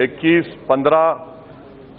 21, 15,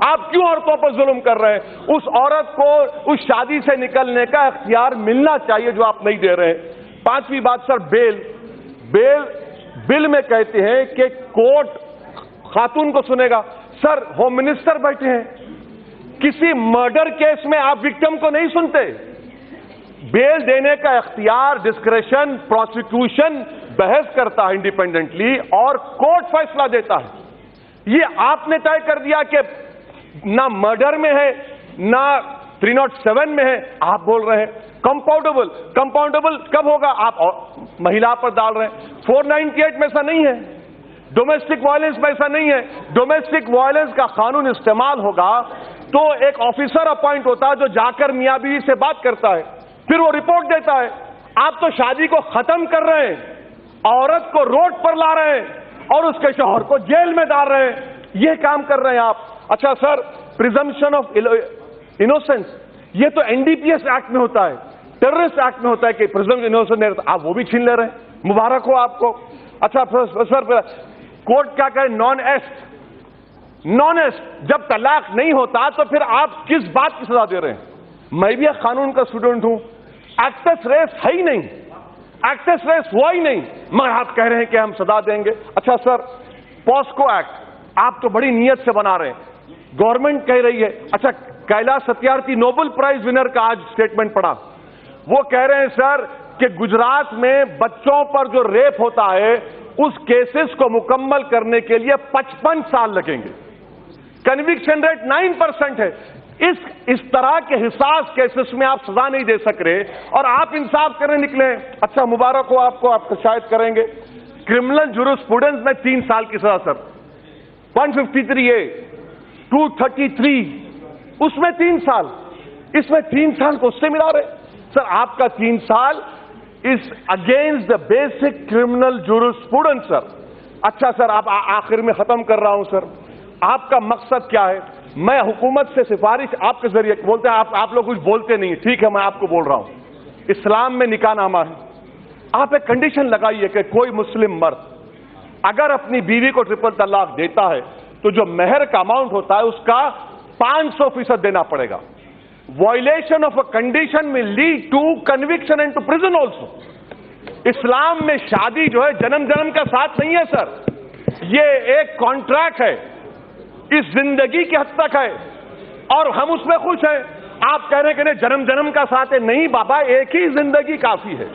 آپ کیوں عورتوں پر ظلم کر رہے ہیں؟ اس عورت کو اس شادی سے نکلنے کا اختیار ملنا چاہیے جو آپ نہیں دے رہے ہیں۔ پانچویں بات سر، بیل بل میں کہتے ہیں کہ کورٹ خاتون کو سنے گا۔ سر ہوم منسٹر بیٹھے ہیں، کسی مرڈر کیس میں آپ وکٹم کو نہیں سنتے؟ بیل دینے کا اختیار، ڈسکریشن، پروسیکیوشن بحث کرتا ہے انڈیپینڈنٹلی اور کورٹ فیصلہ دیتا ہے۔ یہ آپ نے طے کر دیا کہ نہ مرڈر میں ہے نہ 307 میں ہے، آپ بول رہے ہیں کمپاؤنڈیبل کب ہوگا؟ آپ مہیلا پر ڈال رہے ہیں۔ 498 میں ایسا نہیں ہے، ڈومیسٹک وائلنس میں ایسا نہیں ہے۔ ڈومیسٹک وائلنس کا قانون استعمال ہوگا تو ایک آفیسر اپوائنٹ ہوتا ہے جو جا کر میاں بیوی سے بات کرتا ہے، پھر وہ رپورٹ دیتا ہے۔ آپ تو شادی کو ختم کر رہے ہیں، عورت کو روڈ پر لا رہے ہیں اور اس کے شوہر کو جیل میں ڈال رہے ہیں، یہ کام کر رہے ہیں آپ۔ اچھا سر، پریزمپشن آف انوسنس، یہ تو NDPS ایکٹ میں ہوتا ہے، ٹیررسٹ ایکٹ میں ہوتا ہے کہ پریزمپشن انوسنس نہیں رہتا، آپ وہ بھی چھین لے رہے ہیں، مبارک ہو آپ کو۔ اچھا سر، کورٹ کیا کہے؟ نان ایسٹ جب طلاق نہیں ہوتا تو پھر آپ کس بات کی سزا دے رہے ہیں؟ میں بھی ایک قانون کا اسٹوڈنٹ ہوں، ایکٹس ریس ہے ہی نہیں، ایکٹس ریس ہوا ہی نہیں، مگر آپ کہہ رہے ہیں کہ ہم سزا دیں گے۔ اچھا سر، پاسکو ایکٹ آپ تو بڑی نیت سے بنا رہے ہیں، گورنمنٹ کہہ رہی ہے۔ اچھا، Kailash Satyarthi Nobel prize winner کا آج سٹیٹمنٹ پڑھا، وہ کہہ رہے ہیں سر کہ گجرات میں بچوں پر جو ریپ ہوتا ہے اس کیسز کو مکمل کرنے کے لیے 55 سال لگیں گے، کنوکشن ریٹ 9% ہے۔ اس طرح کے حساس کیسز میں آپ سزا نہیں دے سک رہے اور آپ انصاف کرنے نکلے ہیں۔ اچھا مبارک ہو آپ کو، آپ شاید کریں گے۔ کرمنل جورسپروڈنس میں 3 سال کی سزا سر، 153A 233 اس میں 3 سال، اس میں 3 سال کو اس سے ملا رہے سر۔ آپ کا 3 سال is against the basic criminal jurisprudence sir. اچھا سر، آپ آخر میں ختم کر رہا ہوں سر، آپ کا مقصد کیا ہے؟ میں حکومت سے سفارش آپ کے ذریعے بولتے ہیں، آپ لوگ کچھ بولتے نہیں، ٹھیک ہے میں آپ کو بول رہا ہوں، اسلام میں نکاح نامہ ہے، آپ ایک کنڈیشن لگائیے کہ کوئی مسلم مرد اگر اپنی بیوی کو ٹرپل طلاق دیتا ہے تو جو مہر کا اماؤنٹ ہوتا ہے اس کا 500% دینا پڑے گا۔ Violation of a condition may lead to conviction and to prison also. اسلام میں شادی جو ہے جنم کا ساتھ نہیں ہے سر، یہ ایک کانٹریکٹ ہے، اس زندگی کی حد تک ہے اور ہم اس میں خوش ہیں۔ آپ کہہ رہے ہیں کہ نہیں جنم کا ساتھ ہے، نہیں بابا، ایک ہی زندگی کافی ہے۔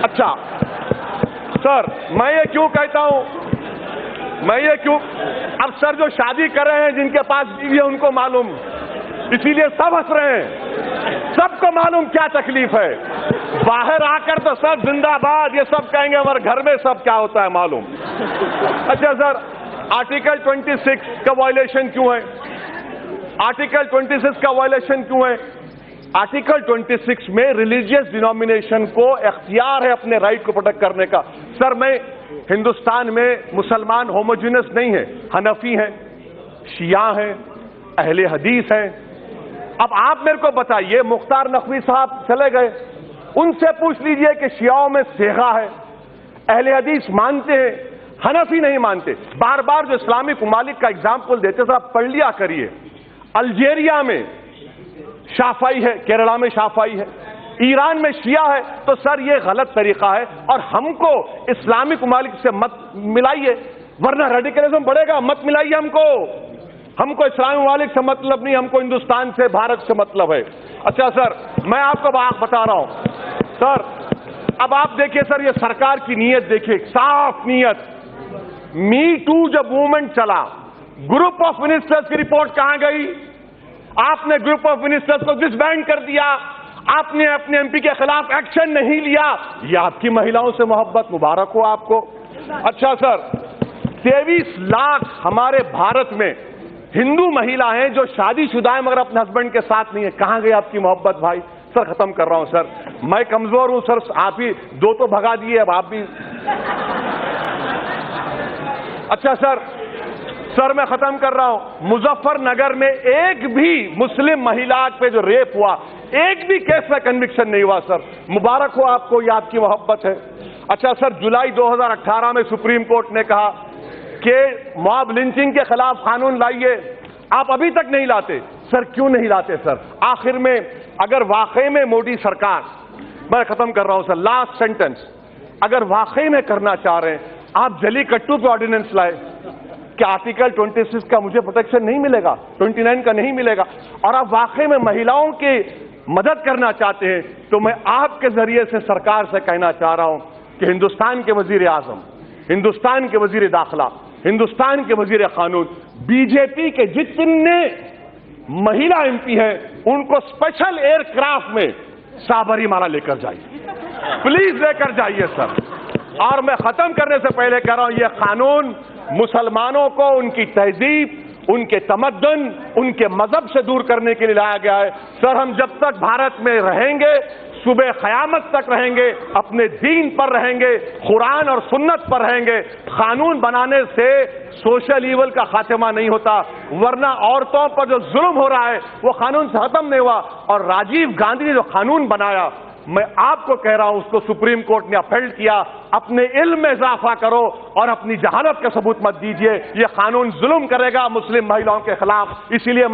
اچھا سر، میں یہ کیوں کہتا ہوں، اب سر جو شادی کر رہے ہیں جن کے پاس بیوی ہے ان کو معلوم، اسی لیے سب ہنس رہے ہیں، سب کو معلوم کیا تکلیف ہے۔ باہر آ کر تو سب زندہ باد یہ سب کہیں گے، ہمارے گھر میں سب کیا ہوتا ہے معلوم۔ اچھا سر، آرٹیکل 26 کا وائلیشن کیوں ہے؟ آرٹیکل 26 کا وائلیشن کیوں ہے؟ آرٹیکل 26 میں ریلیجیس ڈینومینیشن کو اختیار ہے اپنے رائٹ کو پروٹیکٹ کرنے کا۔ سر، میں ہندوستان میں مسلمان ہوموجینس نہیں ہے، حنفی ہیں، شیعہ ہیں، اہل حدیث ہیں۔ اب آپ میرے کو بتائیے، مختار نقوی صاحب چلے گئے، ان سے پوچھ لیجئے کہ شیعوں میں صیغہ ہے، اہل حدیث مانتے ہیں، حنفی نہیں مانتے۔ بار بار جو اسلامی ممالک کا اگزامپل دیتے سر، آپ پڑھ لیا کریے۔ الجیریا میں شافعی ہے، کیرلا میں شافعی ہے، ایران میں شیعہ ہے، تو سر یہ غلط طریقہ ہے اور ہم کو اسلامی ممالک سے مت ملائیے ورنہ ریڈیکلزم بڑھے گا۔ مت ملائیے ہم کو اسلامی ممالک سے مطلب نہیں، ہم کو ہندوستان سے، بھارت سے مطلب ہے۔ اچھا سر، میں آپ کو بتا رہا ہوں سر، اب آپ دیکھیے سر، یہ سرکار کی نیت دیکھیے، صاف نیت۔ می ٹو جب موومنٹ چلا، گروپ آف منسٹرز کی رپورٹ کہاں گئی؟ آپ نے گروپ آف منسٹرز کو ڈس بینڈ کر دیا، آپ نے اپنے MP کے خلاف ایکشن نہیں لیا۔ یہ آپ کی مہیلاؤں سے محبت، مبارک ہو آپ کو۔ اچھا سر، 23 لاکھ ہمارے بھارت میں ہندو مہیلا ہیں جو شادی شدہ ہیں مگر اپنے ہسبینڈ کے ساتھ نہیں ہے، کہاں گئی آپ کی محبت بھائی؟ سر ختم کر رہا ہوں سر، میں کمزور ہوں سر، آپ ہی 2 تو بھگا دیے، اب آپ بھی۔ اچھا سر میں ختم کر رہا ہوں، مظفر نگر میں ایک بھی مسلم مہیلا پہ جو ریپ ہوا، ایک بھی کیس میں کنوکشن نہیں ہوا سر، مبارک ہو آپ کو، یہ آپ کی محبت ہے۔ اچھا سر، جولائی 2018 میں سپریم کورٹ نے کہا کہ موب لنچنگ کے خلاف قانون لائیے، آپ ابھی تک نہیں لاتے سر. کیوں نہیں لاتے سر؟ آخر میں اگر واقعی میں مودی سرکار، میں ختم کر رہا ہوں سر، لاسٹ سینٹنس، اگر واقعی میں کرنا چاہ رہے ہیں، آپ جلی کٹو پہ آرڈیننس لائے کہ آرٹیکل 26 کا مجھے پروٹیکشن نہیں ملے گا، 29 کا نہیں ملے گا، اور آپ واقعی میں مہیلاؤں کی مدد کرنا چاہتے ہیں، تو میں آپ کے ذریعے سے سرکار سے کہنا چاہ رہا ہوں کہ ہندوستان کے وزیر اعظم، ہندوستان کے وزیر داخلہ، ہندوستان کے وزیر قانون، بی جے پی کے جتنے مہیلا ایم پی ہیں ان کو اسپیشل ایئر کرافٹ میں سابری مالا لے کر جائیے، پلیز لے کر جائیے سر. اور میں ختم کرنے سے پہلے کہہ رہا ہوں، یہ قانون مسلمانوں کو ان کی تہذیب، ان کے تمدن، ان کے مذہب سے دور کرنے کے لیے لایا گیا ہے. سر ہم جب تک بھارت میں رہیں گے، صبح قیامت تک رہیں گے، اپنے دین پر رہیں گے، قرآن اور سنت پر رہیں گے. قانون بنانے سے سوشل ایول کا خاتمہ نہیں ہوتا، ورنہ عورتوں پر جو ظلم ہو رہا ہے وہ قانون سے ختم نہیں ہوا. اور راجیو گاندھی نے جو قانون بنایا، میں آپ کو کہہ رہا ہوں، اس کو سپریم کورٹ نے اپیل کیا. اپنے علم میں اضافہ کرو اور اپنی جہالت کا ثبوت مت دیجیے. یہ قانون ظلم کرے گا مسلم مہیلاؤں کے خلاف. اسی لیے